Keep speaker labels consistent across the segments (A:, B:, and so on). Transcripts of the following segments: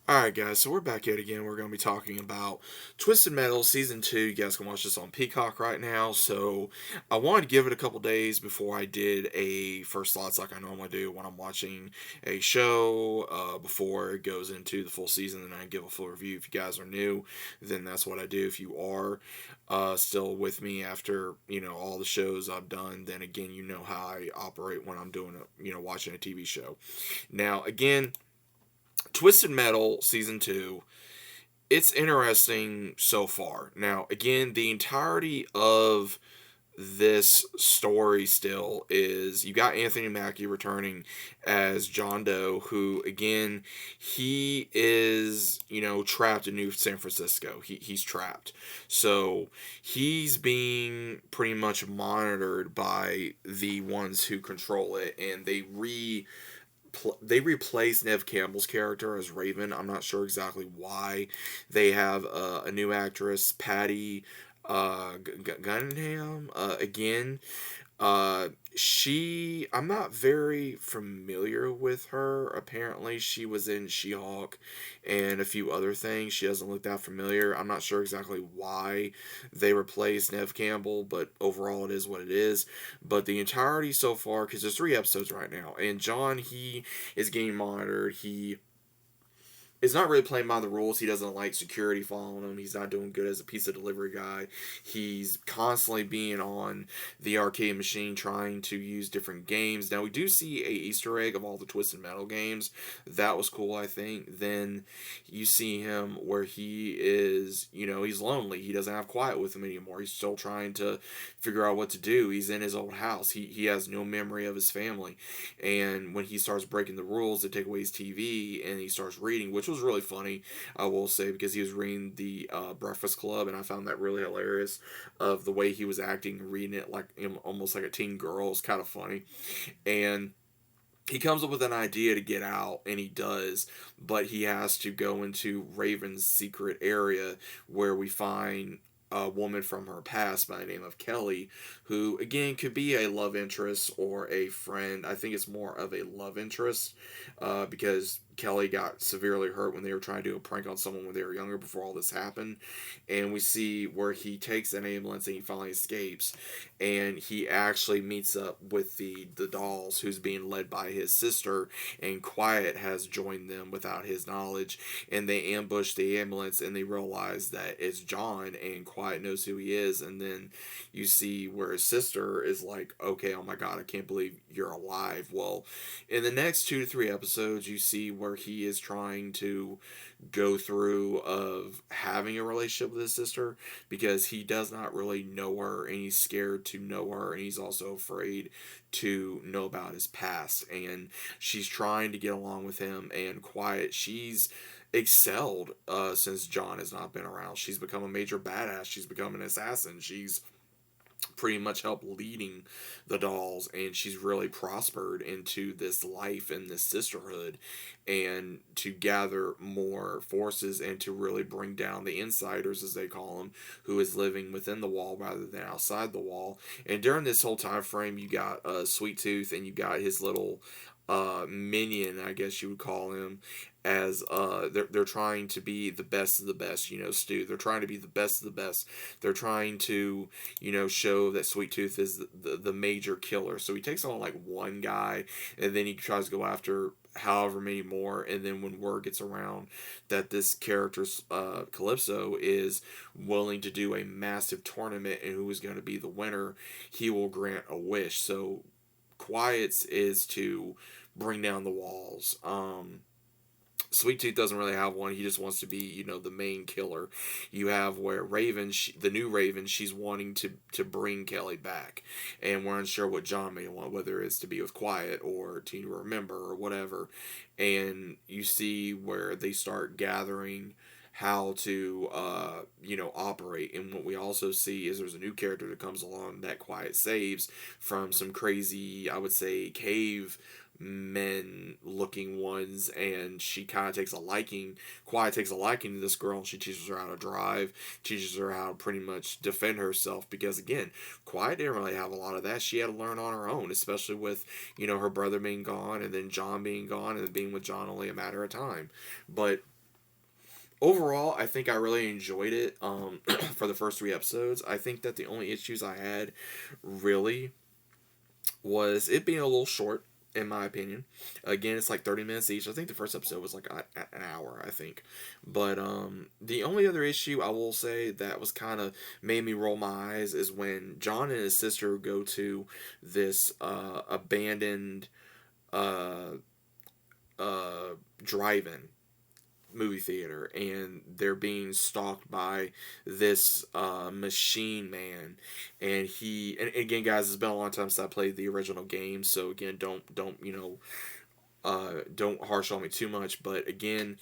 A: Alright, guys, so we're back yet again. We're going to be talking about Twisted Metal Season 2. You guys can watch this on Peacock right now. So, I wanted to give it a couple days before I did a first thoughts like I normally do when I'm watching a show, before it goes into the full season. Then I give a full review. If you guys are new, then that's what I do. If you are still with me after, all the shows I've done, then again, you know how I operate when I'm doing watching a TV show. Now, again, Twisted Metal Season 2, it's interesting so far. Now, again, the entirety of this story still is you got Anthony Mackie returning as John Doe, who, again, he is, trapped in New San Francisco. He's trapped. So he's being pretty much monitored by the ones who control it, and they replaced Nev Campbell's character as Raven. I'm not sure exactly why. They have a new actress, Patty Gunningham, again. I'm not very familiar with her. Apparently, she was in She-Hulk and a few other things. She doesn't look that familiar. I'm not sure exactly why they replaced Nev Campbell, but overall, it is what it is. But the entirety so far, because there's 3 episodes right now, and John, he is getting monitored. He is not really playing by the rules. He doesn't like security following him. He's not doing good as a pizza delivery guy. He's constantly being on the arcade machine trying to use different games. Now we do see a Easter egg of all the Twisted Metal games. That was cool, I think. Then you see him where he is, he's lonely. He doesn't have quiet with him anymore. He's still trying to figure out what to do. He's in his old house. He has no memory of his family. And when he starts breaking the rules, they take away his TV and he starts reading, which was really funny, I will say, because he was reading the Breakfast Club, and I found that really hilarious of the way he was acting, reading it like almost like a teen girl. It's kind of funny. And he comes up with an idea to get out, and he does, but he has to go into Raven's secret area where we find a woman from her past by the name of Kelly, who again could be a love interest or a friend. I think it's more of a love interest, because Kelly got severely hurt when they were trying to do a prank on someone when they were younger before all this happened. And we see where he takes an ambulance and he finally escapes, and he actually meets up with the dolls, who's being led by his sister, and Quiet has joined them without his knowledge, and they ambush the ambulance, and they realize that it's John, and Quiet knows who he is. And then you see where his sister is like, okay, oh my god, I can't believe you're alive. Well, in the next 2 to 3 episodes, you see where he is trying to go through of having a relationship with his sister, because he does not really know her, and he's scared to know her, and he's also afraid to know about his past. And she's trying to get along with him, and Quiet, she's excelled since John has not been around. She's become a major badass. She's become an assassin. She's pretty much helped leading the dolls, and she's really prospered into this life and this sisterhood, and to gather more forces and to really bring down the insiders, as they call them, who is living within the wall rather than outside the wall. And during this whole time frame, you got Sweet Tooth, and you got his little minion, I guess you would call him, as they're trying to be the best of the best, Stu. They're trying to be the best of the best. They're trying to, show that Sweet Tooth is the major killer. So he takes on like one guy, and then he tries to go after however many more. And then when word gets around that this character's Calypso is willing to do a massive tournament, and who is going to be the winner, he will grant a wish. So Quiet's is to bring down the walls. Sweet Tooth doesn't really have one. He just wants to be, the main killer. You have where Raven, the new Raven, she's wanting to bring Kelly back, and we're unsure what John may want, whether it's to be with Quiet or to remember or whatever. And you see where they start gathering how to operate. And what we also see is there's a new character that comes along that Quiet saves from some crazy, I would say, cave men looking ones, and she kind of takes a liking, Quiet takes a liking to this girl, and she teaches her how to drive, teaches her how to pretty much defend herself, because again, Quiet didn't really have a lot of that. She had to learn on her own, especially with, her brother being gone, and then John being gone, and being with John only a matter of time. But Overall, I think I really enjoyed it. For the first three episodes, I think that the only issues I had really was it being a little short, in my opinion. Again, it's like 30 minutes each. I think the first episode was like an hour, I think. But the only other issue I will say that was kind of made me roll my eyes is when John and his sister go to this abandoned uh, uh, drive-in movie theater, and they're being stalked by this machine man. And and again, guys, it's been a long time since I played the original game, so again, don't don't harsh on me too much. But again,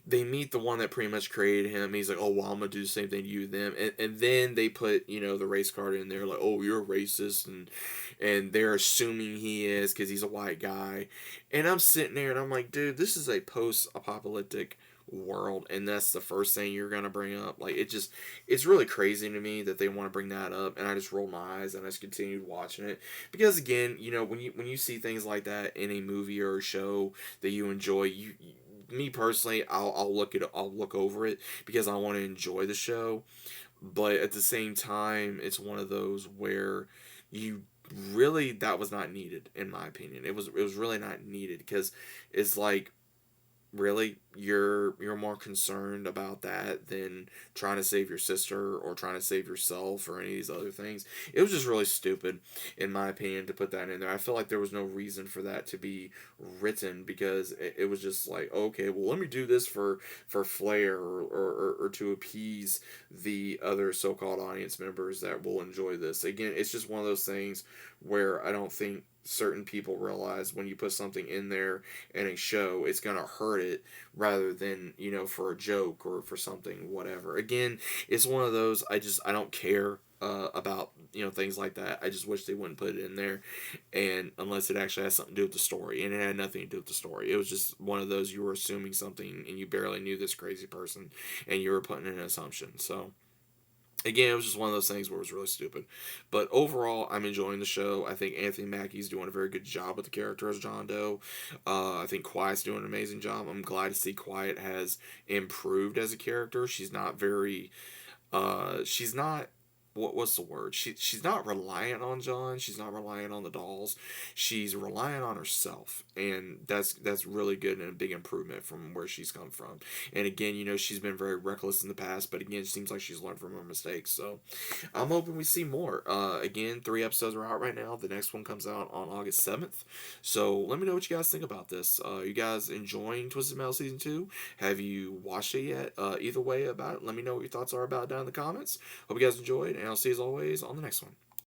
A: they meet the one that pretty much created him. He's like, oh well, I'm gonna do the same thing to you, them. And then they put, the race card in there, like, oh, you're a racist, and they're assuming he is because he's a white guy. And I'm sitting there and I'm like, dude, this is a post-apocalyptic world, and that's the first thing you're gonna bring up. Like, it's really crazy to me that they want to bring that up. And I just rolled my eyes and I just continued watching it, because again, when you see things like that in a movie or a show that you enjoy, me personally, I'll look over it because I want to enjoy the show. But at the same time, it's one of those where you really, that was not needed, in my opinion. It was really not needed, because it's like, really, you're more concerned about that than trying to save your sister or trying to save yourself or any of these other things. It was just really stupid, in my opinion, to put that in there. I feel like there was no reason for that to be written, because it was just like, okay, well, let me do this for flair, or to appease the other so-called audience members that will enjoy this. Again, it's just one of those things where I don't think certain people realize when you put something in there in a show, it's gonna hurt it, rather than, for a joke or for something, whatever. Again, it's one of those, I don't care about, things like that. I just wish they wouldn't put it in there, and unless it actually has something to do with the story, and it had nothing to do with the story. It was just one of those, you were assuming something and you barely knew this crazy person, and you were putting in an assumption. So again, it was just one of those things where it was really stupid. But overall, I'm enjoying the show. I think Anthony Mackie's doing a very good job with the character as John Doe. I think Quiet's doing an amazing job. I'm glad to see Quiet has improved as a character. She's not, what's the word? She's not reliant on John. She's not relying on the dolls. She's relying on herself, and that's really good and a big improvement from where she's come from. And again, she's been very reckless in the past, but again, it seems like she's learned from her mistakes. So I'm hoping we see more. Again, 3 episodes are out right now. The next one comes out on August 7th. So let me know what you guys think about this. You guys enjoying Twisted Metal season 2? Have you watched it yet? Either way about it, let me know what your thoughts are about it down in the comments. Hope you guys enjoyed, and I'll see you as always on the next one.